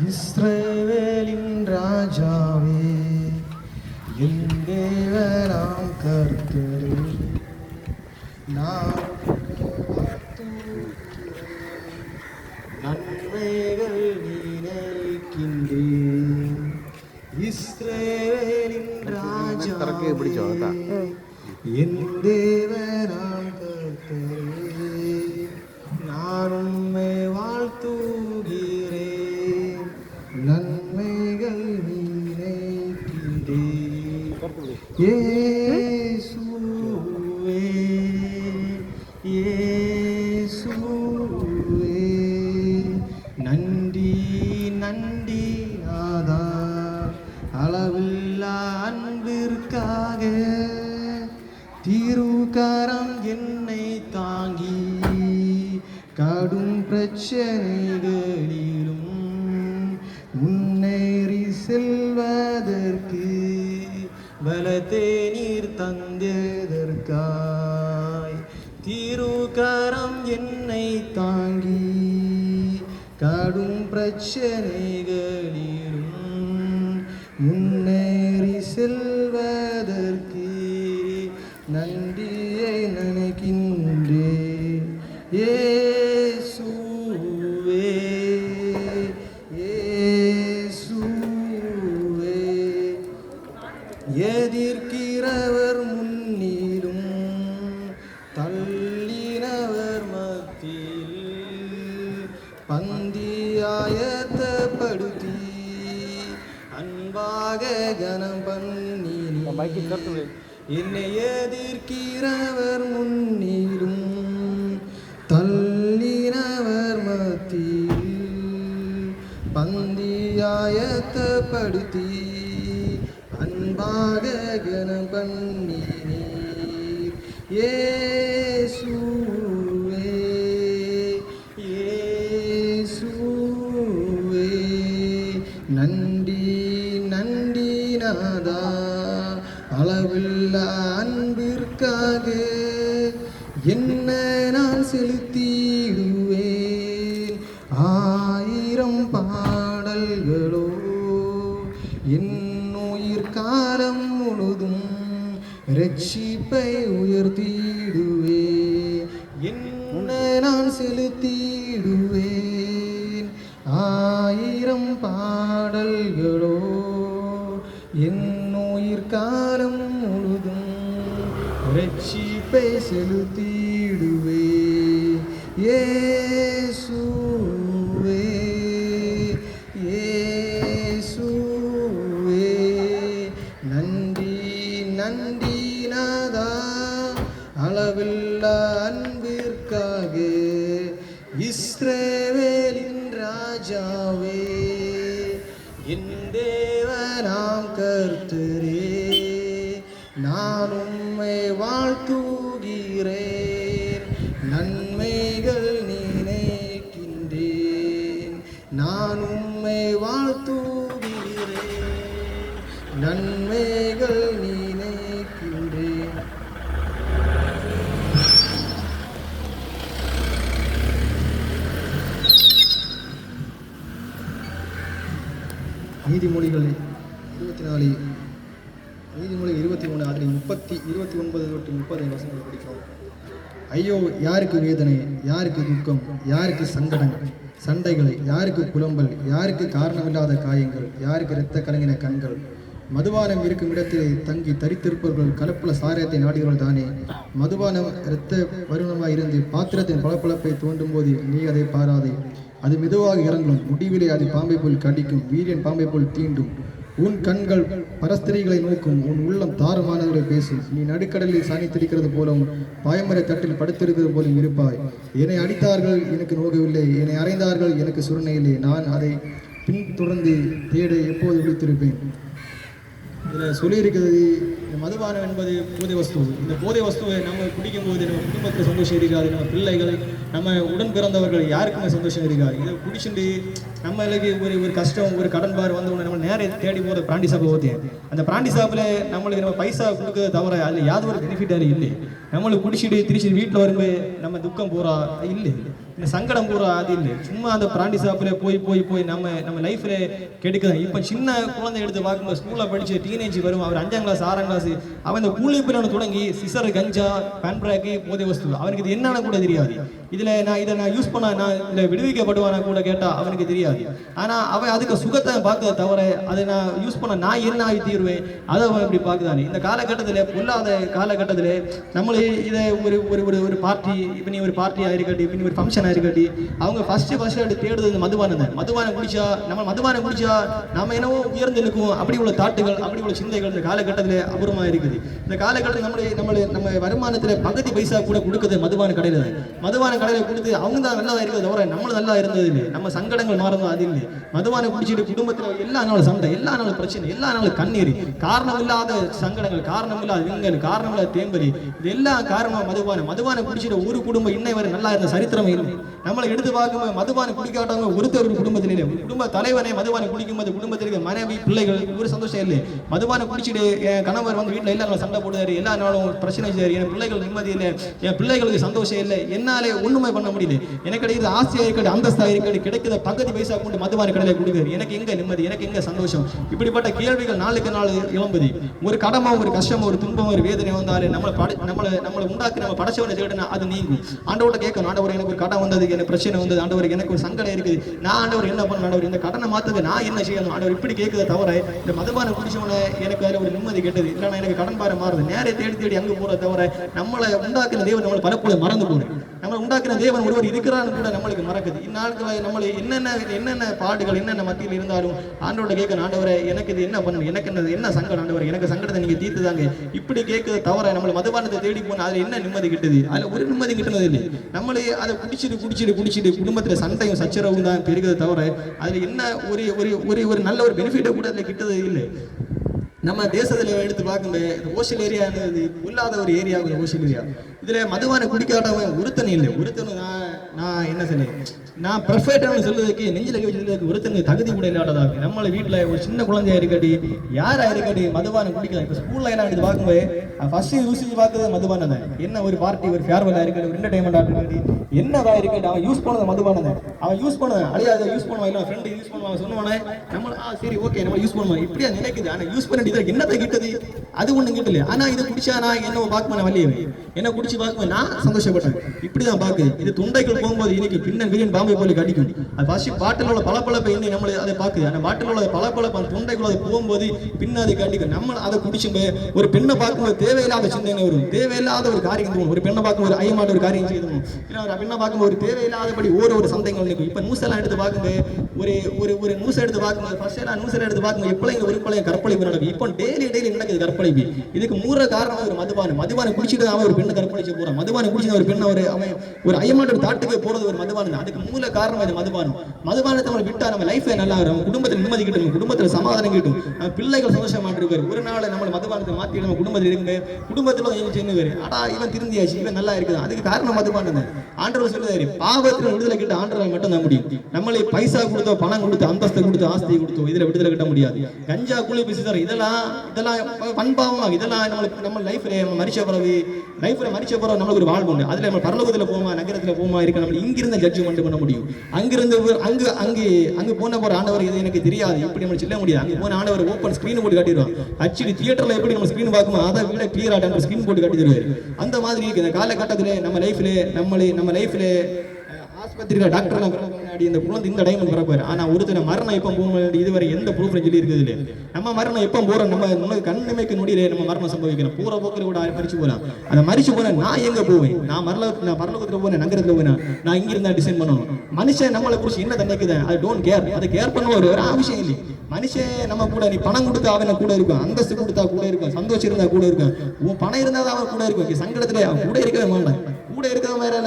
இஸ்ரவேலின் ராஜாவே, என் தேவனாம் கர்த்தரே, நான் நன்மைகள் நினைக்கின்றேன். இஸ்ரவேலின் ராஜாவே, என் தேவனாம் கர்த்தரே, நான் உம்மை வாழ்த்துகிறேன். நன்மைகள் நினைக்கின்றேன். இயேசுவே, இயேசுவே, நன்றி நன்றி நாதா, அளவில்லா அன்பிற்காக. திருக்கரம் என்னை தாங்கி கடும் பிரச்சனைகளிலும் முன்னேறி செல்வதற்கு பலத்தை நீர் தந்ததற்காய். திருக்கரம் என்னை தாங்கி கடும் பிரச்சனைகளிலும் முன்னேறி செல்வதற்கு நன்றியை நினைக்கின்றேன். இயேசுவே, இயேசுவே, எதிர்க்கிறவர் முன்னிலும் தள்ளினவர் மத்தியில் பந்தியாயத்தப்படுத்தி அன்பாக கனம் பண்ணி என்னை எதிர்க்கிறவர் முன்னிலும் தள்ளினவர் மத்தியில் பந்தியாயத்தப்படுத்தி அன்பாக கனம் பண்ணினீர். இயேசுவே, இயேசுவே, நன்றி நன்றி நாதா, அளவில்லா அன்பிற்காக. என்ன நான் செலுத்திடுவேன் ஆயிரம் பாடல்களோ, என் உயிர் காலம் முழுதும் ரட்சிப்பை உயர்த்திடுவேன். என்ன நான் செலுத்திடுவேன் ஆயிரம் பாடல்களோ, என் உயிர் காலம் முழுதும் ரட்சிப்பை செலுத்திடுவே. இயேசுவே, இயேசுவே, நன்றி நன்றி நாதா, அளவில்லா அன்பிற்காக. இஸ்ரவேலின் ராஜாவே, என் தேவனாம் கர்த்தரே, நான் உம்மை வாழ்த்துகிறேன். நன்மைகள் நினைக்கின்றேன். நான் உம்மை வாழ்த்துகிறேன். நன்மைகள் நினைக்கின்றேன். நீதிமொழிகள் 24, நீதிமொழிகள் 23 அதில் 29-30 வசனங்களை படிக்கிறோம். ஐயோ, யாருக்கு வேதனை, யாருக்கு துக்கம், யாருக்கு சண்டைகள், யாருக்கு புலம்பல், யாருக்கு காரணமில்லாத காயங்கள், யாருக்கு இரத்த கலங்கின கண்கள். மதுபானம் இருக்கும் இடத்தில் தங்கி தரித்திருப்பவர்கள் கலப்புல சாரியத்தை நாடுகிறவர்கள் தானே. மதுபானம் இரத்த வருணமாய் இருந்து பாத்திரத்தின் பளபளப்பை தோண்டும் போது நீ அதை பாராதே. அது மெதுவாக இறங்கும், முடிவிலே அது பாம்பை போல் கடிக்கும், வீரியன் பாம்பை போல் தீண்டும். உன் கண்கள் பரஸ்திரிகளை நோக்கும், உன் உள்ளம் தாறுமானவர்களை பேசும். நீ நடுக்கடலில் சாணித்திருக்கிறது போலவும் பாயமரை தட்டில் படுத்திருக்கிறது போலும் இருப்பாய். என்னை அடித்தார்கள், எனக்கு நோகவில்லை. என்னை அறைந்தார்கள், எனக்கு சுரணை இல்லை. நான் அதை பின்தொடர்ந்து தேட எப்போது விழித்திருப்பேன். இதில் சொல்லியிருக்கிறது, இந்த மதுபானம் என்பது போதை வஸ்து. இந்த போதை வஸ்துவை நம்ம குடிக்கும்போது நம்ம குடும்பத்தில் சந்தோஷம் இருக்காது, நம்ம பிள்ளைகள், நம்ம உடன் பிறந்தவர்கள் யாருக்குமே சந்தோஷம் இருக்காது. இதை குடிச்சுட்டு நம்மளுக்கு ஒரு கஷ்டம், ஒரு கடன் பார் வந்த உடனே நம்ம நேரம் தேடி போகிற பிராண்டி ஷாப்பை ஓத்தி, அந்த பிராண்டி ஷாப்பில் நம்மளுக்கு நம்ம பைசா கொடுக்க தவிர அதில் யாவது ஒரு பெனிஃபிட்டாக இல்லை. நம்மளுக்கு குடிச்சிட்டு திருச்சி வீட்டில் வரும்போது நம்ம துக்கம் போகிறா இல்லை. இந்த சங்கடம் பூரா அது இல்லை. சும்மா அந்த பிராண்டி ஷாப்பில் போய் போய் போய் நம்ம லைஃப்ல கெடுக்குதான். இப்போ சின்ன குழந்தை எடுத்து பார்க்கும்போது ஸ்கூலில் படிச்சு டீனேஜ் வரும், அவர் 5ஆம் கிளாஸ் 6ஆம் கிளாஸ், அவன் இந்த கூலி பிறனை தொடங்கி சிசர், கஞ்சா, பேன்பிராக்கு, போதை வஸ்து, அவனுக்கு இது என்னன்னு கூட தெரியாது. இதை நான் யூஸ் பண்ண நான் இதில் விடுவிக்கப்படுவானா கூட கேட்டால் அவனுக்கு தெரியாது. ஆனால் அவன் அதுக்கு சுகத்தை பார்க்கறத தவிர அதை நான் யூஸ் பண்ண நான் என்ன ஆகி தீருவேன் அதை அவன் இப்படி பார்க்குதானே. இந்த காலகட்டத்தில் பொல்லாத காலகட்டத்தில் நம்மளே இதை ஒரு ஒரு ஒரு பார்ட்டி, இப்போ நீ ஒரு பார்ட்டியாக இருக்கட்டி, இப்போ நீ ஒரு ஃபங்க்ஷனாக இருக்கட்டி, அவங்க ஃபர்ஸ்ட் எடுத்து தேடுறது இந்த மதுபானம் குடிச்சா நம்ம என்னவோ உயர்ந்து நிற்கும், அப்படி உள்ள தாட்டுகள், அப்படி உள்ள சிந்தைகள் இந்த காலகட்டத்தில் அபூர்வமாக இருக்குது. இந்த காலகட்டத்தில் நம்ம வருமானத்தில் பகுதி பைசா கூட கொடுக்குது மதுபான கடையில் கொடுத்து அவங்க தான் நல்லா இருக்கிறது தவிர நம்மளும் நல்லா இருந்தது இல்லை. நம்ம சங்கடங்கள் மாறதும் அது இல்லை. மதுபானம் குடிச்சிட்டு குடும்பத்தில் எல்லா நாளும் சண்டை, எல்லா நாளும் பிரச்சனை, எல்லா நாளும் கண்ணீர், காரணம் இல்லாத சங்கடங்கள், காரணம் இல்லாத விங்கல், காரணம் இல்லாத தேம்பலி, இது எல்லாம் காரணமாக மதுபானம் குடிச்சிட்டு ஒரு குடும்பம் இன்னை வரை நல்லா இருந்த சரித்திரமே இல்லை. நம்மளை எடுத்து பார்க்கும்போது மதுபானம் குடிக்காட்டவங்க ஒருத்தர் ஒரு குடும்பத்தில் இல்லை. குடும்ப தலைவனே மதுபானம் குடிக்கும்போது குடும்பத்தில் இருக்க மனைவி பிள்ளைகள் ஒரு சந்தோஷம் இல்லை. மதுபானம் குடிச்சிட்டு என் கணவர் வந்து வீட்டில் எல்லா நாளும் சண்டை போடுறாரு, எல்லா நாளும் பிரச்சனை செய்யாரு, என் பிள்ளைகள் நிம்மதி இல்லை, என் பிள்ளைகளுக்கு சந்தோஷம் இல்லை, என்னாலே ஒண்ணுமே பண்ண முடியல, எனக்கு கிடைக்கிற ஆசையாக இருக்கட்டும், அந்தஸ்தாக இருக்கட்டும், கிடைக்கிற பகுதி பைசா கொண்டு மதுபான கடையில் கொடுக்குறாரு, எனக்கு எங்க நிம்மதி, எனக்கு எங்க சந்தோஷம்? இப்படிப்பட்ட கேள்விகள் நாளுக்கு நாள் எழும்புது. ஒரு கடமை, ஒரு கஷ்டம், ஒரு துன்பம், ஒரு வேதனை வந்தாலே நம்மளை உண்டாக்கி நம்ம படைச்சவனை தேடினா அது நீங்கும். ஆண்டவர்கிட்ட கேட்கணும், ஆண்டவர் எனக்கு ஒரு கடன் வந்தது, எனக்கு பிரச்சனை வந்தது, ஆண்டவர் எனக்கு ஒரு சங்கடம் இருக்குது, நான் ஆண்டவர் என்ன பண்ண, ஆண்டவர் இந்த கடனை மாத்துக்கு நான் என்ன செய்யணும், ஆண்டவர் இப்படி கேட்குறத தவிர இந்த மதுபான குடிச்சவனை எனக்கு அதில் ஒரு நிம்மதி கெட்டது இல்லைன்னா எனக்கு கடன் பாரம் மாறுது, நேரே தேடி அங்கே போறத தவிர நம்மளை உண்டாக்குன தேவன் நம்மளை பலப்பொழுது மறந்து போறேன். நம்மளை உண்டாக்குன தேவன் ஒருவர் இருக்கிறான்னு கூட நம்மளுக்கு மறக்குது. இந்நாட்களை நம்மளை என்னென்ன பாடுகள் என்னென்ன மத்தியில் இருந்தாலும் ஆண்டவரோட கேட்கணும், ஆண்டவரை எனக்கு இது என்ன பண்ணணும், எனக்கு என்ன சங்கடம், ஆண்டவர் எனக்கு சங்கடத்தை நீங்க தீர்த்துதாங்க, இப்படி கேட்கறத தவிர நம்மளை மதுபானத்தை தேடி போன அதுல என்ன நிம்மதி கிட்டது? அதுல ஒரு நிம்மதி கிட்டது இல்லை. நம்மளே அதை குடிச்சிட்டு குடும்பத்துல சண்டையும் சச்சரவும் தான் பெருகிறத தவிர அதுல என்ன ஒரு நல்ல ஒரு பெனிஃபிட்டை கூட அதுல கிட்டது இல்லை. நம்ம தேசத்துல எடுத்து பார்க்கும்போது ஓஷல் ஏரியா இல்லாத ஒரு ஏரியா ஓஷல் ஏரியா, இதுல மதுவான குடிக்காட்டவன் ஒருத்தன் இல்லை. ஒருத்தனு நான் என்ன சொல்ல, நான் பெர்ஃபெக்டான சொல்றதுக்கு நெஞ்சில வச்சுறதுக்கு ஒருத்தனுக்கு தகுதி கூட இல்லாததாக. நம்மள வீட்டுல ஒரு சின்ன குழந்தையா இருக்கட்டி, யாரா இருக்கட்டி மதுபானம் குடிக்கலாம். இப்ப ஸ்கூல்ல எல்லாம் எடுத்து பார்க்கும்போது ஃபர்ஸ்ட் யூஸ் பார்க்கறது மதுபானம் தான். என்ன ஒரு பார்ட்டி, ஒரு ஃபேர்வெல்லா இருக்கட்டும், ஒரு என்டர்டைன்மெண்டா இருக்கட்டி, என்னவா இருக்கட்டும், அவன் யூஸ் பண்ணது மதுபானம் தான். அவன் யூஸ் பண்ண அழியாத யூஸ் பண்ணுவான், இல்லை ஃப்ரெண்டு யூஸ் பண்ணுவாங்க, சொன்னவனே நம்ம சரி ஓகே நம்ம யூஸ் பண்ணுவோம், இப்படியா நினைக்குது. ஆனா யூஸ் பண்ணிட்டு என்னத்தை கிட்டது? அது ஒண்ணு கிட்டல. ஆனா இதை குடிச்சா நான் என்ன பார்க்க வழியே, என்ன குடிச்சு பார்க்கும்போது நான் சந்தோஷப்பட்டேன். இப்படிதான் பாக்குது. இது தொண்டைக்குள் போகும்போது இன்னைக்கு பின்ன விரியன் பாம்பை போல கடிக்கும். அது ஃபர்ஸ்ட் பாட்டில் உள்ள பளபளப்பை இன்னும் நம்மளை அதை பார்க்குது. அந்த பாட்டில் உள்ள பளபளப்பு தொண்டைக்குள்ள அது போகும்போது பின்ன அது கடிக்கும். நம்ம அதை குடிச்சும்போது ஒரு பெண்ணை பார்க்கும்போது தேவையில்லாத சிந்தனை வரும், தேவையில்லாத ஒரு காரியம் தோணும். ஒரு பெண்ணை பார்க்கும்போது ஒரு ஐயமாட்ட ஒரு காரியம் செய்யணும், இல்லை ஒரு பெண்ணை பார்க்கும்போது ஒரு தேவையில்லாதபடி ஒரு சந்தைகள் நிற்கும். இப்ப நியூஸ் எடுத்து பார்க்கும்போது ஒரு நியூஸ் எடுத்து பார்க்கும்போது ஃபர்ஸ்ட் எல்லாம் நியூஸ் எடுத்து பார்க்கும்போது எப்பளைங்க ஒரு பழைய கற்பழிப்பு நடக்கும். இப்போ டெய்லி நடக்குது கற்பழிப்பு. இதுக்கு மூல காரணம் ஒரு மதுபானம் குடிச்சிட்டு அவன் ஒரு பெண்ணை கற்பழிச்சு போறான். மதுபானம் குடிச்சு ஒரு பெண்ணை அவன் ஒரு ஐயமாட்ட ஒரு தாட்டுக்கு போறது ஒரு மதுபானம். அதுக்கு மூல காரணம் இது மதுபானத்தை நம்ம விட்டா நம்ம லைஃப்ல நல்லா இருக்கும், குடும்பத்தில் நிம்மதி கிட்டும், குடும்பத்தில் சமாதானம் கிட்டும், நம்ம பிள்ளைகள் சந்தோஷமா இருப்பாரு. ஒரு நாள் நம்ம மதுபானத்தை மாத்தி நம்ம குடும்பத்தில் இருக்கும்போது குடும்பத்துல சென்னுவாரு, ஆனா இவன் திருந்தியாச்சு, இவன் நல்லா இருக்குது. அதுக்கு காரணம் மதுபானம் தான். ஆண்டவர் சொல்லுவாரு, பாவத்தில் விடுதலை கிட்ட ஆண்டவரால் மட்டும் தான் முடியும். நம்மளை பைசா கொடுத்தோ, பணம் கொடுத்தோ, அந்தஸ்தை கொடுத்தோ, ஆஸ்தியை கொடுத்தோ இதுல விடுதலை கிட்ட முடியாது. கஞ்சா, குழி, பிசிதர் இதெல்லாம் பண்பாவமாக இதெல்லாம் நம்ம லைஃப்ல மரிச்ச பிறகு நம்மளுக்கு ஒரு வாழ்வு உண்டு. அதுல நம்ம பரலோகத்துல போமா, நகரத்துல போமா இருக்க நம்ம இங்கிருந்த ஜட்ஜ்மெண்ட் பண்ண முடியும். அங்கிருந்து அங்க போன போற ஆண்டவர் இது எனக்கு தெரியாது இப்படி நம்ம சொல்ல முடியாது. அங்க போன ஆண்டவர் ஓப்பன் ஸ்கிரீன் போட்டு காட்டிடுவான். ஆக்சுவலி தியேட்டர்ல எப்படி நம்ம ஸ்கிரீன் பார்க்குமோ அதை விட கிளியர் ஆட்ட ஸ்கிரீன் போட்டு காட்டி தருவாரு. அந்த மாதிரி இருக்கு இந்த காலகட்டத்துல நம்ம லைஃப்ல ஆஸ்பத்திரியில டாக்டர் முன்னாடி இந்த குழந்தை இந்த டைம் பிறப்பாரு. ஆனா ஒருத்தர் மரணம் எப்போ போக இதுவரை எந்த ப்ரூஃப் சொல்லி இருக்குது இல்லை. நம்ம மரணம் எப்போ போறோம், நம்ம கண்ணிமைக்கு நொடியிலே நம்ம மரணம் சம்பவிக்கிறோம். பூரா போக்கில் கூட மறிச்சு போலாம். அந்த மறிச்சு போன நான் எங்க போவேன்? நான் பரலோகத்துல போனேன், நகரத்துல போனேன், நான் இங்க இருந்தா டிசைன் பண்ணணும். மனுஷன் நம்மளை குறிச்சு என்ன தன்னைக்குதான் அது டோன்ட் கேர், அதை கேர் பண்ண ஒரு அவசியம் இல்லை. மனுஷன் நம்ம கூட நீ பணம் கொடுத்தா அவன் கூட இருக்கும், அந்தஸ்து கொடுத்தா கூட இருக்கும், சந்தோஷம் இருந்தா கூட இருக்கும், உன் பணம் இருந்தா அவன் கூட இருக்கும். சங்கடத்துல அவன் கூட இருக்கவே மாட்டான். கூட இருக்கிற மாதிரி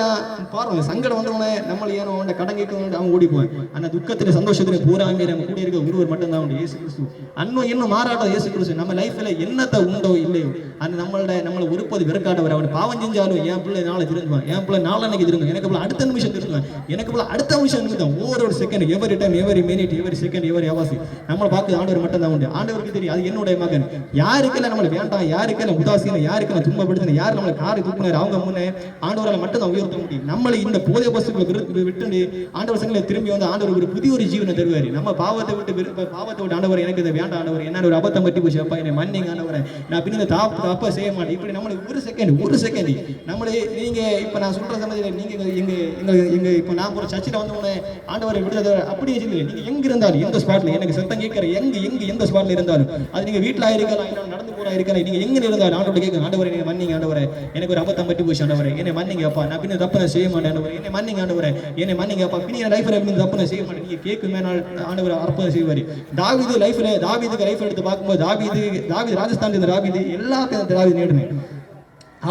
பாருங்க, சங்கடம் வந்தவனே நம்மள ஏனோ அவன் கடன் கேட்க அவன் ஓடி போவான். ஆனா துக்கத்துல சந்தோஷத்துல பூராமே நம்ம கூட இருக்க ஒருவர் மட்டும் தான் இயேசு கிறிஸ்து. அன்னும் இன்னும் மாறாட்டம் இயேசு கிறிஸ்து. நம்ம லைஃப்ல என்னத்தை உண்டோ இல்லையோ அந்த நம்மளை ஒருப்பது விறக்காட்டவர். அவன் பாவம் செஞ்சாலும் என் பிள்ளை நாளை திருந்துவான், என் பிள்ளை நாளைக்கு திரும்பும், எனக்கு பிள்ளை அடுத்த நிமிஷம் திருந்துவான், எனக்கு பிள்ளை அடுத்த நிமிஷம் திருந்தும். ஒவ்வொரு second, every time, every minute, every second, every hours நம்மளை பார்க்க ஆண்டவர் மட்டும் தான் உண்டு. ஆண்டவருக்கு தெரியும் அது என்னுடைய மகன். யாருக்கெல்லாம் நம்மளை வேண்டாம், யாருக்கெல்லாம் உதாசீனம், யாருக்கெல்லாம் துன்பப்படுத்தின, யார் நம்மளை காரை தூக்குனாரு அவங்க முன்னே ஆண்டவர் ஆண்டவரால் மட்டும் தான் உயர்த்த முடியும். நம்மளை இந்த போதை வஸ்துக்களை விட்டு ஆண்டவர் சங்கங்களை திரும்பி வந்து ஆண்டவர் ஒரு புதிய ஒரு ஜீவனை தருவாரு. நம்ம பாவத்தை விட்டு ஆண்டவர் எனக்கு இதை வேண்டாம் ஆண்டவர், என்ன ஒரு அபத்தம் பற்றி போச்சு அப்பா, என்னை மன்னிங்க ஆண்டவரை, நான் பின்ன தப்பா செய்ய மாட்டேன். இப்படி நம்மளுக்கு ஒரு செகண்ட் நம்மளே நீங்க இப்ப நான் சொல்ற சமயத்தில் நீங்க இப்ப நான் ஒரு சர்ச்சில் வந்து உடனே ஆண்டவரை விடுதலை அப்படி இல்லை. நீங்க எங்க இருந்தாலும் எந்த ஸ்பாட்ல எனக்கு சத்தம் கேட்கிற எந்த ஸ்பாட்ல இருந்தாலும், அது நீங்க வீட்டுல இருக்கலாம், நடந்து போறா இருக்கலாம், நீங்க எங்க இருந்தாலும் ஆண்டோட கேட்க ஆண்டவரை நீங்க மன்னிங்க ஆண்டவரை, எனக்கு ஒரு அபத்தம் பற்றி போச்சு ஆண்டவரை, என்னை மன்னிங்க அப்பா, நான் பின்ன தப்பு நான் செய்ய மாட்டேன் ஆண்டவரை, என்னை மன்னிங்க ஆண்டவரை, என்னை மன்னிங்க அப்பா, பின்ன என் லைஃப்ல எப்படி தப்பு நான் செய்ய மாட்டேன். நீங்க கேட்குமே ஆண்டவர் அற்புதம் செய்வாரு. தாவீது லைஃப் எடுத்து பார்க்கும்போது தாவீது ராஜஸ்தான் தாவீது எல்லாத்தையும் தாவீது நேடுனேன்.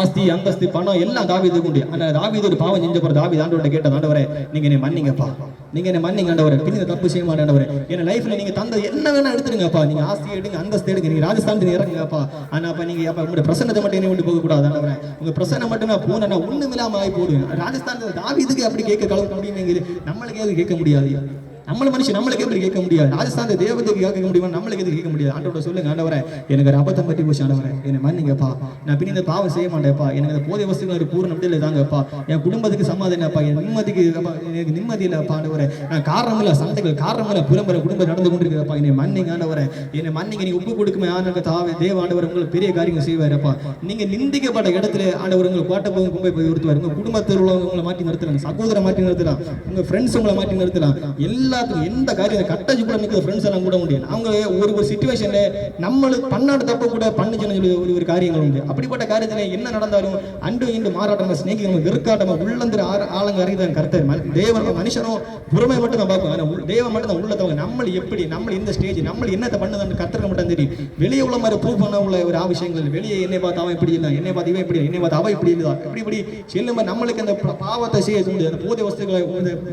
ஆஸ்தி அந்தஸ்து பணம் எல்லாம் தாவீதுக்கு உண்டு. ஆனா தாவீது ஒரு பாவம் செஞ்ச போற தாவீது ஆண்டவரை கேட்ட ஆண்டவரை, நீங்க என்னை மன்னிங்கப்பா, நீங்க என்ன மன்னிங்க ஆண்டவரை, பின்ன தப்பு செய்ய மாட்டேன் ஆண்டவரை, என்ன லைஃப்ல நீங்க தந்த என்ன வேணா எடுத்துருங்கப்பா, நீங்க ஆஸ்தி எடுங்க, அந்தஸ்து எடுங்க, நீங்க ராஜஸ்தான் இறங்குங்கப்பா. ஆனா அப்ப நீங்க உங்களுடைய பிரசன்னத்தை மட்டும் என்ன விட்டு போக கூடாது ஆண்டவரை, உங்க பிரசன்னம் மட்டும் நான் போனா ஒண்ணும் இல்லாம ஆகி போடுவேன். ராஜஸ்தான் தாவீதுக்கு அப்படி கேட்க கலக்க முடியுமே, நம்மளுக்கு எது கேட்க முடியாது. நம்மளுக்கு எப்படி கேட்க முடியாது, ராஜஸ்தான் தேவத்துக்கு கேட்க முடியுமா, நம்மளுக்கு எது கேட்க முடியாது. ஆண்டோட சொல்லுங்க ஆண்டவரை, எனக்கு ஒரு அபத்தம் பற்றி போச்சு ஆண்டவரை, என்னை மன்னிங்கப்பா, நான் பின் இந்த பாவம் செய்ய மாட்டேன்ப்பா, எனக்கு இந்த போதை வஸ்துகள் ஒரு பூர்ண விடுதலை தாங்கப்பா, என் குடும்பத்துக்கு சமாதானப்பா, என் நிம்மதிக்கு எனக்கு நிம்மதி இல்லப்பா ஆண்டவரை, நான் காரணம் இல்ல சந்தைகள் காரணம் இல்ல புறம்புற குடும்பம் நடந்து கொண்டிருக்கிறப்பா, என்னை மன்னிங்க ஆண்டவரை, என்னை மன்னிங்க. நீங்க உப்பு கொடுக்குமே ஆண்டவருக்கு தேவ ஆண்டவர் உங்களுக்கு பெரிய காரியங்கள் செய்வாரப்பா. நீங்க நிந்திக்கப்பட்ட இடத்துல ஆண்டவர் உங்களுக்கு கோட்டை போய் கும்பை போய் உறுத்துவார். உங்க குடும்பத்தில் உள்ளவங்க உங்களை மாற்றி நிறுத்தலாம், சகோதரரை மாற்றி நிறுத்தலாம், உங்க ஃப்ரெண்ட்ஸ் உங்களை மாற்றி நிறுத்தலாம். எந்த காரியம் கட்டச்சு கூட நிற்கிற ஃப்ரெண்ட்ஸ் எல்லாம் கூட முடியும். அவங்க ஒரு சிச்சுவேஷன்ல நம்மளுக்கு பண்ணாட தப்ப கூட பண்ணுச்சுன்னு சொல்லி ஒரு காரியங்கள் உண்டு. அப்படிப்பட்ட காரியத்துல என்ன நடந்தாலும் அன்று இன்று மாறாட்டமா ஸ்நேகிதமா வெறுக்காட்டமா உள்ளந்திர ஆளுங்க அறிதான் கர்த்தர். தேவன் மனுஷனும் புறமை மட்டும் தான் பார்ப்போம், ஆனா தேவன் மட்டும் தான் உள்ளத்தவங்க. நம்ம இந்த ஸ்டேஜ் நம்ம என்னத்தை பண்ணுதான்னு கர்த்தருக்கு மட்டும் தெரியும். வெளியே உள்ள மாதிரி ப்ரூவ் பண்ண உள்ள ஒரு ஆவசியங்கள், வெளியே என்னை பார்த்து அவன் இப்படி இல்லை, என்னை பார்த்து இவன் இப்படி, என்னை பார்த்து அவ இப்படி இல்லதா, இப்படி செல்லும் நம்மளுக்கு அந்த பாவத்தை செய்ய தூண்டுது, அந்த போதை வஸ்துக்களை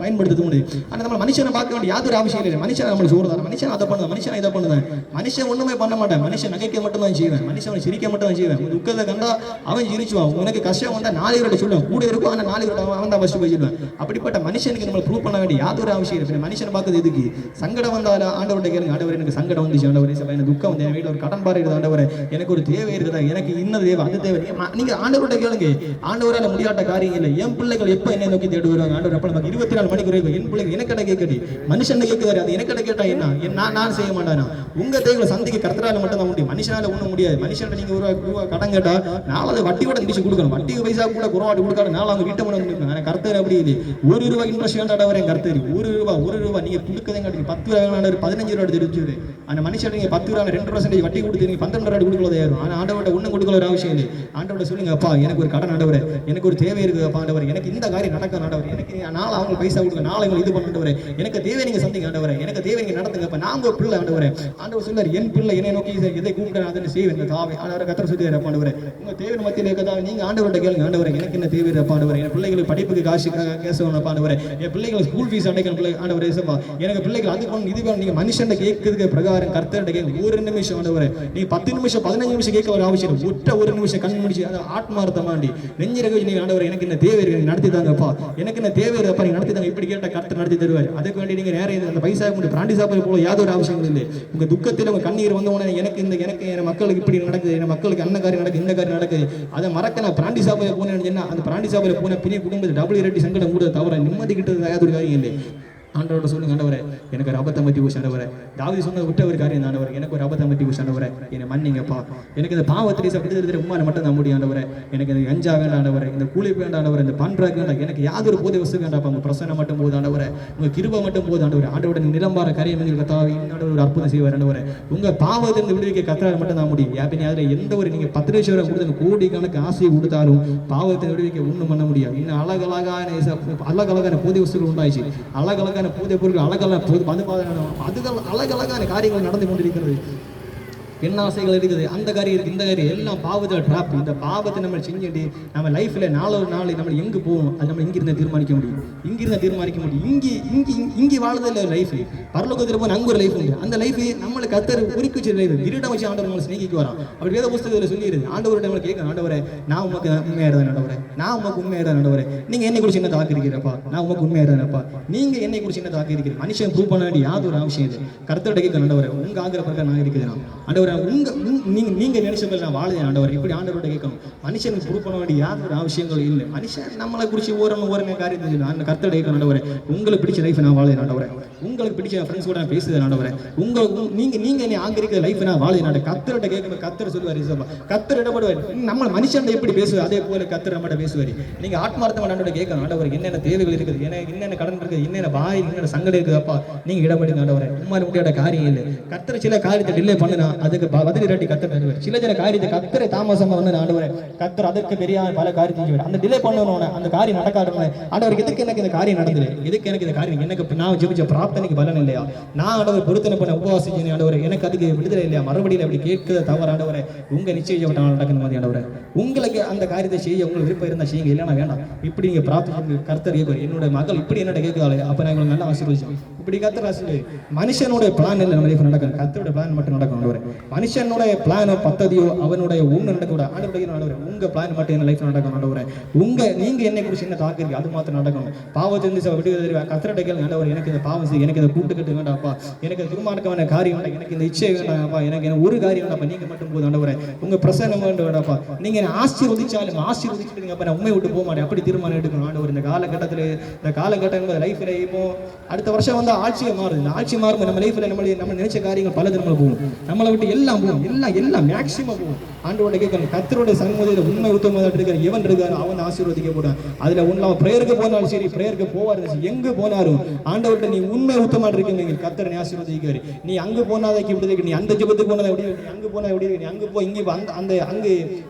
பயன்படுத்த தூண்டுது. ஆனா நம்ம மனுஷனை பார்க்க வேண்டிய யாரும் அவசியம் இல்லை. மனுஷன் நம்மளுக்கு சோறுதான், மனுஷன் அதை பண்ணுதான், மனுஷன் இதை பண்ணுதான். மனுஷன் ஒண்ணுமே பண்ண மாட்டேன், மனுஷன் நகைக்க மட்டும் தான் செய்வேன், மனுஷன் சிரிக்க மட்டும் தான் செய்வேன். துக்கத்தை கண்டா அவன் சிரிச்சுவான், உனக்கு கஷ்டம் வந்தா 4 பேரோட சொல்லுவான், கூட இருக்கும் ஆனா 4 பேரோட அவன் தான் ஃபர்ஸ்ட் போய் சொல்லுவான். அப்படிப்பட்ட மனுஷனுக்கு நம்ம ப்ரூவ் பண்ண வேண்டிய யாதொரு அவசியம் இல்லை. மனுஷனை பார்க்கறது எதுக்கு? சங்கடம் வந்தாலும் ஆண்டவர்கிட்ட கேளுங்க, ஆண்டவர் எனக்கு சங்கடம் வந்துச்சு ஆண்டவரே, எனக்கு துக்கம் வந்து என் வீட்டில் ஒரு கடன் பாறை இருக்குது ஆண்டவரே, எனக்கு ஒரு தேவை இருக்குதா, எனக்கு இன்னது தேவை அது தேவை. நீங்க ஆண்டவர்கிட்ட கேளுங்க, ஆண்டவரால் முடியாத காரியம் இல்லை. என் பிள்ளைகள் எப்ப என்ன நோக்கி தேடி வருவாங்க ஆண்டவர், அப்ப நமக்கு 24 மணிக்கு என் பிள்ளைங்க எனக்கிட்ட கேட்கடி, மனுஷன் கேட்குறாரு, அது எனக்கிட்ட கேட்டா என்ன நான் செய்ய மாட்டேனா? உங்க தேவைகளை சந்திக்க கர்த்தரால மட்டும் தான் முடியும், மனுஷனால ஒண்ணும் முடியாது. மனுஷன் நீங்க ஒரு கடன் கேட்டா நாலாவது வட்டியோட திருச்சி கொடுக்கணும், வட்டி பைசா கூட குறவாட்டி கொடுக்காது, நாலு அவங்க வீட்டை பண்ண. ஆனா கர்த்தர் அப்படி இல்லை, ₹1 இன்ட்ரெஸ்ட் வேண்டாட வரேன் கர்த்தர், ₹1 நீங்க கொடுக்கதே காட்டி 10 ரூபாய் 15 ரூபாய் தெரிஞ்சு. அந்த மனுஷன் நீங்க 10 ரூபாய் 2% வட்டி கொடுத்து நீங்க 12 ரூபாய் கொடுக்கல ஏறும். ஆனா ஆண்டவர்கிட்ட ஒண்ணும் கொடுக்கல ஒரு அவசியம் இல்லை. ஆண்டவர்கிட்ட சொல்லுங்க, அப்பா எனக்கு ஒரு கடன் ஆண்டவரே, எனக்கு ஒரு தேவை இருக்குது அப்பா ஆண்டவர், எனக்கு இந்த காரியம் நடக்க ஆண்டவர், எனக்கு நாளை அவங்க பைசா கொடுக்க, நாளை இது பண்ண, எனக்கு தேவை நீங்க சந்திங்க ஆண்டவரே, எனக்கு தேவை நீங்க நடத்துங்க. அப்ப நான் ஒரு பிள்ளை ஆண்டவரே, ஆண்டவர் சொல்றாரு, என் பிள்ளை என்னை நோக்கி எதை கூப்பிட்டு அதை செய்வேன் இந்த தாவை ஆண்டவரை கத்தர் சொல்லி ஆண்டவரே, உங்க தேவை மத்தியில் இருக்கதா நீங்க ஆண்டவர்கிட்ட கேளுங்க. ஆண்டவரே எனக்கு என்ன தேவை ஆண்டவரே, என் பிள்ளைகளுக்கு படிப்புக்கு காசு கேசவன் ஆண்டவரே, என் பிள்ளைகளுக்கு ஸ்கூல் ஃபீஸ் அடைக்கணும் ஆண்டவரே, எனக்கு பிள்ளைகள் அது பண்ணணும் இது வேணும். நீங்க மனுஷன் கேட்கறதுக்கு பிரகாரம் கர்த்தர்கிட்ட கேட்க ஒரு நிமிஷம் ஆண்டவரே, நீங்க 10 நிமிஷம் 15 நிமிஷம் கேட்க ஒரு அவசியம், ஒற்ற ஒரு நிமிஷம் கண் முடிச்சு அதை ஆத்மார்த்தமாண்டி நெஞ்சிரக நீங்க ஆண்டவரே எனக்கு என்ன தேவை இருக்கு நடத்தி தாங்கப்பா, எனக்கு என்ன தேவை இருப்பா நீங்க நடத்தி தாங்க. இப்படி கேட்ட கர்த்தர் நடத்தி தருவார். அதுக்கு வேண்டி நீங்க நேரம் அந்த பைசா பிராண்டி சாப்பிட போல யாதொரு அவசியங்கள் இல்லை. உங்க துக்கத்தில் உங்க கண்ணீர் வந்த உடனே எனக்கு என் மக்களுக்கு இப்படி நடக்குது, என் மக்களுக்கு அந்த காரியம் நடக்குது, இந்த காரியம் நடக்குது, அதை மறக்க நான் பிராண்டி சாப்பிட போனேன்னு அந்த பிராண்டி சாப்பிட போன பெரிய குடும்பத்தை டபுள் இரட்டி சங்கடம் கூட தவிர நிம்மதி கிட்டது யாதொரு காரியம் இல்லை. ஆண்டவரோட சொல்லுங்க, ஆண்டவரே எனக்கு ஒரு அபத்தம் பற்றி போச்சு ஆண்டவரே, தாவீது சொன்னது விட்ட ஒரு காரியம் ஆண்டவரே, எனக்கு ஒரு அபத்தம் பற்றி போச்சு ஆண்டவரே, என்னை மன்னிங்கப்பா, எனக்கு இந்த பாவத்திலே விடுதலை உமாரை மட்டும் தான் முடியும் ஆண்டவரே, எனக்கு இந்த கஞ்சா வேண்டாம் ஆண்டவரே, இந்த கூலி வேண்டாம் ஆண்டவரே, இந்த பண்றாக்கு வேண்டாம், எனக்கு யாதொரு போதை வசதி வேண்டாம், உங்க பிரசன்னம் மட்டும் போது ஆண்டவரே, உங்க கிருபை மட்டும் போது ஆண்டவரே, ஆண்டவரோட நிரம்பார காரியம் எங்களுக்கு கத்தாவே ஆண்டவர் ஒரு அற்புதம் செய்வார் ஆண்டவரே, உங்க பாவத்திலிருந்து விடுவிக்க கத்தரால் மட்டும் தான் முடியும். யாப்பினி அதில் எந்த ஒரு நீங்க 10 லட்சம் ரூபாய் கொடுத்து கோடிக்கணக்கு ஆசையை கொடுத்தாலும் பாவத்தை விடுவிக்க ஒன்றும் பண்ண முடியாது. இன்னும் அழகழகான போதை வசதிகள் உண்டாயிடுச்சு, அழகழகான போதை பொருட்கள் அழகழகான காரியங்கள் நடந்து கொண்டிருக்கிறது. பெண்ணாசைகள் இருக்குது, அந்த காரியம் இருக்குது, இந்த காரியம் எல்லாம் பாவத்தில் ட்ராப். இந்த பாவத்தை நம்ம செஞ்சுட்டு நம்ம லைஃப்ல நாளொரு நாள் நம்ம எங்கே போவோம் அது நம்ம இங்கிருந்த தீர்மானிக்க முடியும், இங்கே வாழ்றதில்ல லைஃப். பரலோகத்தில் போய் அங்கே ஒரு லைஃப் உண்டு, அந்த லைஃப் நம்மளுக்கு கத்தர் குறிக்க வச்சு லைஃப் இருட வச்சு ஆண்டவர் நம்மளை ஸ்நேகிக்கு வரான். அப்படி வேத புஸ்தகத்தில் சொல்லிடுது, ஆண்டவர்கிட்ட நம்மளை கேட்க, ஆண்டவரை நான் உமக்கு உண்மையாக நடவரேன், நான் உமக்கு உண்மையாக நடவரேன், நீங்கள் என்னை குறிச்சு என்ன தாக்கி இருக்கிறப்பா, நான் உமக்கு உண்மையாக இருப்பா, நீங்கள் என்னை குறிச்சு என்ன தாக்கி இருக்கிறேன். மனுஷன் ப்ரூவ் பண்ண வேண்டிய யாதொரு அவசியம் இது. கர்த்தர்கிட்ட கேட்க, ஆண்டவரை உங்க ஆகிற பிரகாரம் நான் இருக்கிறேன் ஆண்டவர், நீங்க நினைச்ச போல நான் வாழ ஆண்டவர் இப்படி ஆண்டவரோட கேட்கணும். மனுஷனுக்கு ப்ரூவ் பண்ண வேண்டிய யாரும் அவசியங்கள் இல்லை. மனுஷன் நம்மளை குறிச்சு ஓரமே காரியத்தை அந்த கர்த்தரை கேட்கணும். ஆண்டவரே உங்களுக்கு பிடிச்ச லைஃப் நான் வாழ ஆண்டவரே, உங்களுக்கு பிடிச்ச ஃப்ரெண்ட்ஸ் கூட நான் பேசுது ஆண்டவரே, நீங்க நீ ஆங்கிரிக்கிற லைஃப் நான் வாழ ஆண்டவரே. கர்த்தர்கிட்ட கேட்கணும். கர்த்தர் சொல்லுவார், கர்த்தர் இடப்படுவார். நம்ம மனுஷன் எப்படி பேசுவார் அதே போல கர்த்தர் நம்மகிட்ட பேசுவார். நீங்க ஆத்மார்த்தமா ஆண்டவரை கேட்கணும். ஆண்டவர் என்னென்ன தேவைகள் இருக்குது, என்னென்ன கடன் இருக்குது, என்னென்ன வாய் என்னென்ன சங்கடம் இருக்குது, அப்பா நீங்க இடப்படுங்க ஆண்டவரே. உம்மால முடியாத காரியம் இல்லை. கர்த்தர் சில காரியத்தை டிலே பண்ணுனா அதுக்கு பதில் இராட்டி கர்த்தர் தருவார். சில காரியத்தை கர்த்தரை தாமசமா வந்து ஆண்டவரே, கர்த்தர் அதற்கு பெரிய பல காரியத்தை அந்த டிலே பண்ணணும். அந்த காரியம் நடக்காதுன்னு ஆண்டவர் எதுக்கு எனக்கு இந்த காரியம் நடந்தது, எதுக்கு எனக்கு இந்த காரியம், எனக்கு நான் ஜெபிச்ச பிரார்த்தனைக்கு பலன் இல்லையா, நான் ஆண்டவர் பொருத்தனை பண்ண உபவாசிச்சேன் ஆண்டவரே, எனக்கு அதுக்கு விடுதலை இல்லையா, மறுபடியும் அப்படி கேட்க தவறு ஆண்டவரே, உங்க நிச்சயம் நடக்கணும் மாதிரி ஆண்டவரே. உங்களுக்கு அந்த காரியத்தை செய்ய உங்களுக்கு விருப்பம் இருந்தால் செய்யுங்க, இல்லைன்னா வேண்டாம். இப்படி நீங்க பிரார்த்தனை கர்த்தர் கேட்பார். என்னோட மகள் இப்படி என்னோட கேட்காது, அப்ப நான் உங்களுக்கு நல்லா ஆசீர்வதிச்சோம். இப்படி கர்த்தர் ஆசீர்வதி. மனுஷனோட பிளான் இல்லை நம்ம லைஃப் நடக்கணும், கர்த்தரோட பிளான் மட்டும் நடக்கும் ஆண்டவரே. மனுஷனோட பிளானோ பத்ததியோ அவனுடைய ஒண்ணு நடக்கூடாது ஆண்டவரே. உங்க பிளான் மட்டும் என்ன லைஃப் நடக்கும் ஆண்டவரே. நீங்க என்னை குறிச்சு என்ன தாக்குறீங்க அது மாத்திரம் நடக்கணும். பாவத்தை விடுதலை கர்த்தரோட கேள்வி ஆண்டவரே, எனக்கு இந்த பாவம் செய்ய, எனக்கு இந்த கூட்டுக்கட்டு வேண்டாம்ப்பா, எனக்கு துர்மார்க்கமான காரியம் வேண்டாம், எனக்கு இந்த இச்சை வேண்டாம்ப்பா, எனக்கு ஒரு காரியம் வேண்டாம்ப்பா, நீங்க மட்டும் போதும் ஆண்டவரே. உங்க பிரசன்னம் வேண்டாம்ப்பா, நீங்க ஆசீர்வதிச்சாலும் ஆசீர்வதிச்சுட்டு நான் உண்மை விட்டு போக மாட்டேன். அப்படி தீர்மானம் எடுக்கணும் ஆண்டவர். இந்த காலகட்டம் லைஃப்ல இப்போ அடுத்த வருஷம் வந்து ஆட்சியை மாறுது. இந்த ஆட்சி மாறும் நம்ம லைஃப்ல நம்ம நினைச்ச காரியங்கள் பல திரும்ப போகும், நம்மளை விட்டு எல்லாம் போகும், எல்லாம் மேக்சிமம் போகும். ஆண்டவரோட கேட்கணும். கர்த்தருடைய சமூகத்தில் உண்மை உத்தமமாக இருக்கிற எவன் இருக்காரு அவன் ஆசீர்வதிக்கப்படும். அதுல அவன் பிரேயருக்கு போனாலும் சரி, பிரேயருக்கு போவாரு, எங்க போனாலும் ஆண்டவர்கிட்ட நீ உண்மை உத்தமா இருக்கீங்க கர்த்தரை ஆசீர்வதிக்காரு. நீ அங்கு போனாதைக்கு விடுதலை, நீ அந்த ஜெபத்துக்கு போனதை விட, நீ அங்கு போனா விட, நீ அங்கு போய் இங்கே அந்த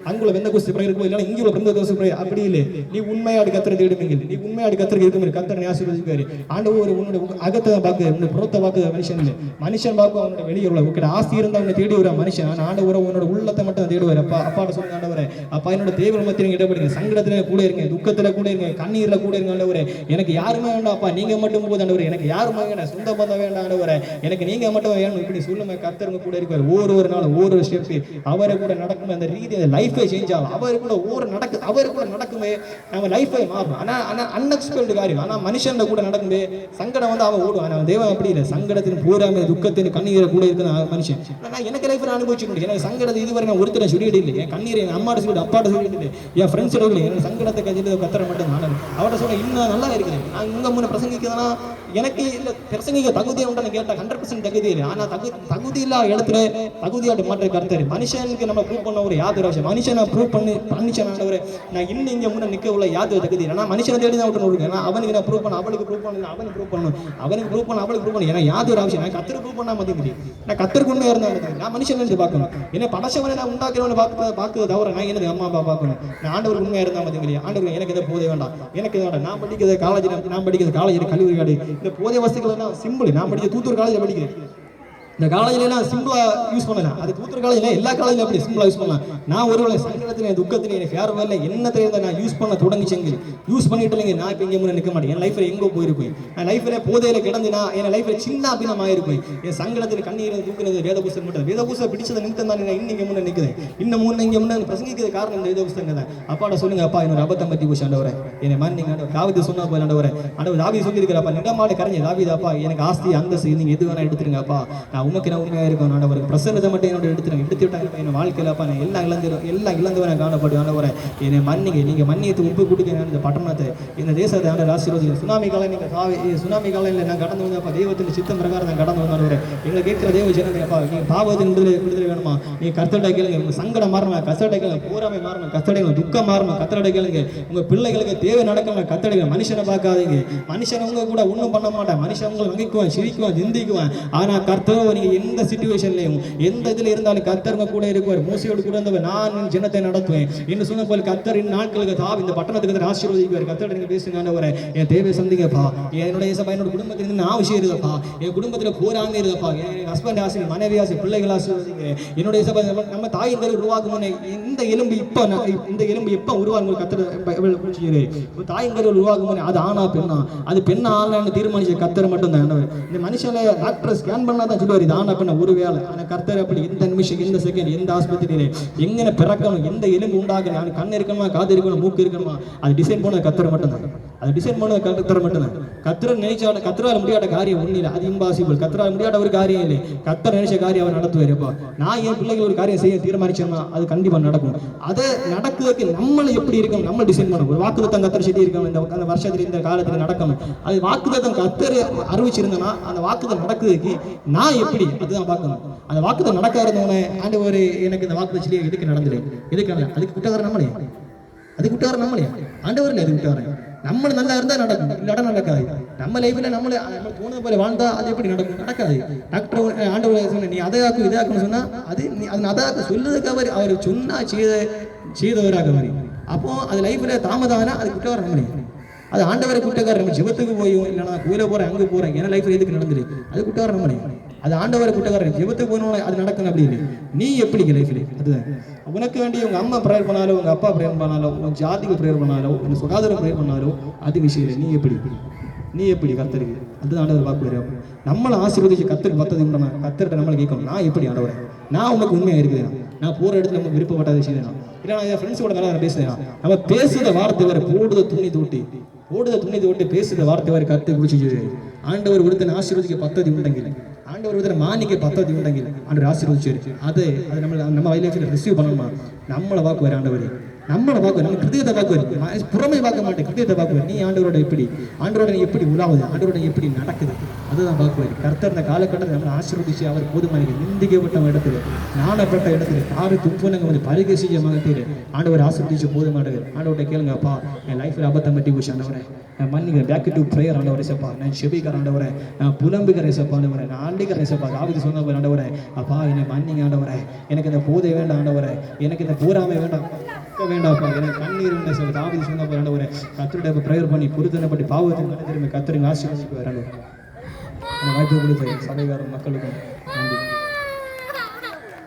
அங்குள்ள வெந்த குஸ்தி பிரேயருக்கு போய், இல்லைன்னா இங்கே பிறந்த தோசை பிரேயர் அப்படி இல்லை. நீ உண்மையாடு கர்த்தரை தேடுவீங்க, நீ உண்மையாடு கர்த்தருக்கு இருக்கும் கர்த்தரை ஆசீர்வதிக்காரு. ஆண்டவர் உன்னோட அகத்தை பார்க்க, உன்னோட புறத்தை பார்க்க மனுஷன் இல்லை, மனுஷன் பார்க்க அவனோட வெளியே உள்ள ஆஸ்தி இருந்தா அவனை தேடி வர மனுஷன். ஆண்டவர் உன்னோட உள்ளத்தை மட்டும் தேடுவார். அப்பாட்ட சொல்லுங்க ஆண்டவரே, அப்பா என்னோட தேவை மத்தியில் இடப்படுங்க, சங்கடத்துல கூட இருங்க, துக்கத்துல கூட இருங்க, கண்ணீர்ல கூட இருங்க ஆண்டவரே. எனக்கு யாருமே வேண்டாம் அப்பா, நீங்க மட்டும் போது ஆண்டவரே. எனக்கு யாருமே வேண்டாம், சொந்த பந்தம் வேண்டாம் ஆண்டவரே, எனக்கு நீங்க மட்டும் வேணும். இப்படி சொல்லுங்க. கர்த்தருங்க கூட இருக்காரு. ஒரு நாள் ஒரு ஸ்டெப் அவரை கூட நடக்கும். அந்த ரீதி அந்த லைஃபே சேஞ்ச் ஆகும். அவரு கூட அவரு கூட நடக்குமே நம்ம லைஃபே மாறும். ஆனா அன்எக்ஸ்பெக்டட் காரியம். ஆனா மனுஷன் கூட நடக்குமே சங்கடம் வந்து அவன் ஓடும். ஆனா தேவன் அப்படி இல்லை. சங்கடத்தின் பூராமே துக்கத்தின் கண்ணீரை கூட இருக்கிற மனுஷன். நான் எனக்கு லைஃப் அனுபவிச்சு முடியும். எனக்கு சங்கடத்தை இதுவரை நான் ஒருத்தரை சொல்லிட்டு இல்லை. என் கண்ணீரை என் அம்மாட்ட சொல்லிட்டு, அப்பாட்ட சொல்லிட்டு இல்லை, என் ஃப்ரெண்ட்ஸ் இல்லை. எனக்கு சங்கடத்தை கட்சியில் கத்துற மட்டும் நான் அவட்ட சொல்ல இன்னும் நல்லா இருக்கிறேன். நான் உங்க முன்ன பிரசங்கிக்கிறதுனா எனக்கு இல்லை பிரசங்கிக்க தகுதியை உண்டு கேட்டா 100% தகுதி இல்லை. ஆனா தகுதி இல்லா இடத்துல தகுதியாட்டு மாற்ற கருத்தாரு. மனுஷனுக்கு நம்ம ப்ரூவ் பண்ண ஒரு யாதொரு அவசியம். மனுஷனை ப்ரூவ் பண்ணிச்சேன் நான் இன்னும் இங்க முன்ன நிக்க உள்ள யாதொரு தகுதி. ஆனா மனுஷனை தேடி தான் விட்டு இருக்கேன். அவனுக்கு நான் ப்ரூவ் பண்ண, அவளுக்கு ப்ரூவ் பண்ண, அவனுக்கு ப்ரூவ் பண்ணணும், அவனுக்கு ப்ரூவ் பண்ண, அவளுக்கு ப்ரூவ் பண்ண. ஏன்னா யாதொரு அவசியம். நான் கத்தரை ப்ரூவ் பண்ணா மதிய முடியும். நான் கத்தருக்கு உண்மையா இருந்தா நான் மனுஷன் இருந்து பார்க்கணும். என்ன படச்சவனை நான் உண்டாக்குறவனை பார்க்க தவிர நான் எனக்கு அம்மா அப்பா பார்க்கணும். நான் ஆண்டவர் உண்மையா இருந்தா மதிய முடியும். ஆண்டவர் எனக்கு எதை போதே வேண்டாம், எனக்கு வேண்டாம். நான் படிக்கிறது காலேஜ் கல்லூரி காடு இந்த போதை வசதிகள் எல்லாம் சிம்பிள். நான் படிக்க தூத்துக்குடி காலேஜில் படிக்கிறேன். இந்த காலேஜில் எல்லாம் சிம்பிளா யூஸ் பண்ணலாம். அது தூத்துக்குடி காலேஜில் எல்லா காலேஜிலும் அப்படி சிம்பிளா யூஸ் பண்ணலாம். நான் ஒருவேளை சங்கடத்திலே துக்கத்திலே எனக்கு ஃபேர்வெல்ல என்னத்திலே நான் யூஸ் பண்ண தொடங்கிச்சேங்க, யூஸ் பண்ணிட்டு இல்லைங்க. நான் இப்போ இங்கே முன்னே நிற்க மாட்டேன். என் லைஃப்ல எங்கோ போயிருப்பேன். நான் லைஃப்ல போதையில கிடந்துனா என் லைஃப்ல சின்ன அபினமாக இருப்பேன். என் சங்கடத்தில் கண்ணீரை தூக்குறது வேத புஸ்தகம் மட்டும். வேத புஸ்தகம் பிடிச்சதை நிறுத்தம் தான் நான் இன்னும் முன்னே நிற்குறேன். இன்னும் முன்னே இங்கே முன்னே பிரசங்கிக்கிறது காரணம் இந்த வேத புஸ்தகம் தான். அப்பாட்ட சொல்லுங்க, அப்பா என்னோட அபத்தம் பற்றி போச்சு ஆண்டவரே, என்னை மன்னிங்க. தாவீது சொன்னா போய் ஆண்டவரே, ஆண்டவர் தாவீது சொல்லியிருக்கிறப்பா, நிலமாடு கரைஞ்சி தாவீது, அப்பா எனக்கு ஆஸ்தி அந்தஸ்து நீங்க எது வேணா எடுத்துருங்க அப்பா, நான் உமக்கு நான் உண்மையாக இருக்கும் ஆண்டவருக்கு பிரசன்னத்தை மட்டும் என்னோட எடுத்து விட்டாங்க. என் வாழ்க்கையில் அப்பா நான் எல்லாம் இழந்தவனை காணப்படும் ஆண்டவரை, என்னை மன்னிங்க. நீங்க மன்னியத்தை ஒப்பு கொடுக்க இந்த பட்டணத்தை இந்த தேசத்தை ஆண்டு ஆசீர்வதிங்க. சுனாமி காலையில் நான் கடந்து வந்தப்பா தெய்வத்தின் சித்தம் பிரகாரம் நான் கடந்து வந்தாரு. எங்களை கேட்கிற தேவ ஜனங்கப்பா, நீங்க பாவத்தின் விடுதலை வேணுமா, நீங்க கர்த்தரை கேளுங்க. உங்க சங்கடம் மாறணும், கர்த்தரை கேளுங்க. பூராமை மாறணும், கர்த்தரை துக்கம் மாறணும், கர்த்தரை கேளுங்க. உங்க பிள்ளைகளுக்கு தேவை நடக்கணும், கர்த்தரை. மனுஷனை பார்க்காதீங்க. மனுஷன் உங்க கூட ஒன்றும் பண்ண மாட்டேன். மனுஷன் உங்களை வங்கிக்குவேன், சிரிக்குவேன், சிந்திக்குவேன். ஆனா கர்த்தரை நீங்க எந்த சிச்சுவேஷன்லையும் எந்த இதுல இருந்தாலும் கர்த்தருங்க கூட இருக்குவார். மூசையோடு கூட இருந்தவர், நான் என் ஜனத்தை நடத்துவேன் என்று சொன்ன போல கர்த்தர் நாட்களுக்கு இந்த பட்டணத்துக்கு ஆசீர்வதிக்குவார். கர்த்தர் நீங்க பேசுங்க ஆண்டவரே, என் தேவை சந்திங்கப்பா, என்னுடைய என்னோட குடும்பத்திலிருந்து நான் அவசியம் இருந்தப்பா, என் குடும்பத்துல போராமே இருந்தப்பா, என் ஹஸ்பண்ட் ஆசை, மனைவி ஆசை, பிள்ளைகள் ஆசீர்வதிங்க. என்னுடைய சபை நம்ம தாயின் கரு உருவாக்கும் இந்த எலும்பு எப்ப உருவாகும் கர்த்தர் தாயின் கரு உருவாக்கும் அது ஆனா பெண்ணா, அது பெண்ணா ஆனான்னு தீர்மானிச்ச கர்த்தர் மட்டும் தான். இந்த மனுஷனை டாக்டர் ஸ்கேன் பண்ணாதான் சொல்லுவார் இது ஆனா பெண்ணா ஒரு வேலை. ஆனா கர்த்தர் அப்படி எந்த நிமிஷம், எந்த செகண்ட், எந்த ஆஸ்பத்திரியிலே எங்கே பிறக்கணும், எந்த எலும்பு உண்டாகணும், கண் இருக்கணுமா, காது இருக்கணும், மூக்கு இருக்கணுமா, அது டிசைன் பண்ண கர்த்தர் மட்டும் தான். அதை டிசைன் பண்ண கத்துற மட்டும்தான். கத்துற நினைச்சாலும் கத்துறால முடியாத காரியம் ஒன்றும் இல்லை, அது இம்பாசிபிள். கத்துறால முடியாத ஒரு காரியம் இல்லை, கத்தர் நினைச்ச காரியம் அவர் நடத்துவாருப்பா. நான் என் பிள்ளைகள் ஒரு காரியம் செய்ய தீர்மானிச்சோம்னா அது கண்டிப்பா நடக்கும். அதை நடக்குறதுக்கு நம்மளை எப்படி இருக்கணும் நம்ம டிசைன் பண்ணணும். ஒரு வாக்குத்தத்தம் கத்தர் செடி இருக்கணும், இந்த வருஷத்துல இந்த காலத்துல நடக்கணும். அது வாக்குத்தத்தம் கத்தர் அறிவிச்சிருந்தோம்னா அந்த வாக்குத்தம் நடக்குறதுக்கு நான் எப்படி அதுதான் பார்க்கணும். அந்த வாக்குத்தம் நடக்க இருந்தவனே ஆண்டவர் எனக்கு இந்த வாக்குத்த செடி எதுக்கு நடந்துடு எதுக்கு அதுக்கு குட்டகாரம் நம்மளே, அது குட்டகாரம் நம்மளே, ஆண்டவர் இல்லை அது குட்டகாரம். நம்ம நல்லா இருந்தா நடக்கும், இல்லாட நடக்காது. நம்ம லைஃப்ல நம்மள போனது போல வாழ்ந்தா அது எப்படி நடக்கும்? நடக்காது. டாக்டர் ஆண்டவர் சொன்ன நீ அதையாக்கும் இதாக்குன்னு சொன்னா அது அது அதாக்க சொல்லுறதுக்கு அவர் சொன்னா செய்தவராக மாதிரி. அப்போ அது லைஃப்ல தாமதானா அது குட்டகாரம் நம்மளே, அது ஆண்டவரை குட்டக்காரர். நம்ம ஜெபத்துக்கு போயும் இல்லைனா கோயில போறேன் அங்கே போறேன் ஏன்னா லைஃப்ல எதுக்கு நடந்துரு அது குட்டக்காரர் நம்மளே, அது ஆண்டவரை குட்டக்காரர். ஜெபத்துக்கு போனோம் அது நடக்கணும் அப்படி இல்லை. நீ எப்படி லைஃப்ல அதுதான் உனக்கு வேண்டிய உங்க அம்மா ப்ரேயர் பண்ணாலோ உங்க அப்பா ப்ரேயர் பண்ணாலோ உங்க ஜாதிக்கு ப்ரேயர் பண்ணாலோ உங்க சுகாதாரம் ப்ரேயர் பண்ணாலோ அது விஷயம் இல்லை. நீ எப்படி கத்தருக்கு அதுதான் ஆண்டவர் வாக்கு. நம்மளை ஆசீர்வதிச்சு கத்தருக்கு பத்தது உண்டா கத்தர்கிட்ட நம்மளை கேட்கணும். நான் எப்படி ஆண்டவரை, நான் உனக்கு உண்மையாக இருக்குதுண்ணா, நான் போகிற இடத்துல நம்ம விருப்பப்பட்டதை செய்யணும். இல்லை நான் என் ஃப்ரெண்ட்ஸோட நல்லா பேசுறேன், நம்ம பேசுகிற வார்த்தை வேறு போடுத துணி தோட்டி பேசுகிற வார்த்தை வேறு கற்று குடிச்சு ஆண்டவர் ஒருத்தனை ஆசீர்வதிக்க பத்ததி உண்டங்கில், ஆண்டவர் ஒருத்தனை மானிக்க பத்ததி உண்டங்கில் ஆண்டவர் ஆசீர்வதிச்சு அதை நம்ம லைஃப்ல ரிசீவ் பண்ணணுமா? நம்மளை வாக்கு வேறு ஆண்டவர், நம்மளை பார்க்குவார், நம்ம கிருத்தியத்தை பார்க்குவார், புறமை பார்க்க மாட்டேன், கிருத்தியத்தை பார்க்குவார். நீ ஆண்டவரோட நீ எப்படி உலாவுது, ஆண்டவரோட எப்படி நடக்குது அதுதான் பார்க்குவார். கர்த்தர் இந்த காலகட்டத்தில் நம்மளை ஆசீர்வதிச்சு அவர் போதுமான நிந்திக்கப்பட்ட இடத்துல நாணப்பட்ட இடத்துல யாரு துன்பனங்க வந்து பரிகசிச்ச மகத்தில் ஆண்டவர் ஆசீர்வதிச்சு போதுமானவர். ஆண்டவர்கிட்ட கேளுங்க, அப்பா என் லைஃப்ல அபத்தம் பற்றி போச்சு ஆண்டவரை, நான் மன்னிக்கிறேன், பேக் டு ப்ரேயர் ஆண்டவரை சப்பா, நான் செபிக்கிற ஆண்டவரை, நான் புலம்புகிற சப்பா ஆண்டவரை, நான் ஆண்டிக்கிற சப்பா தாவீது சொன்ன ஆண்டவரை, அப்பா என்னை மன்னிங்க ஆண்டவரை, எனக்கு இந்த போதை வேண்டாம் ஆண்டவரை, எனக்கு இந்த பூராமை வேண்டாம் வேண்டாப்பா, எனக்கு கண்ணீர் வேண்டாம் சொல்ல தாவீது சொன்ன ஆண்டவரை. கத்தருடைய ப்ரேயர் பண்ணி பொருத்தனைப்பட்டு பாவத்தை மன திரும்பி கத்தரின் ஆசீர்வதிக்கு வராங்க. வாய்ப்பு கொடுத்த சபைக்காரன் மக்களுக்கும் நன்றி.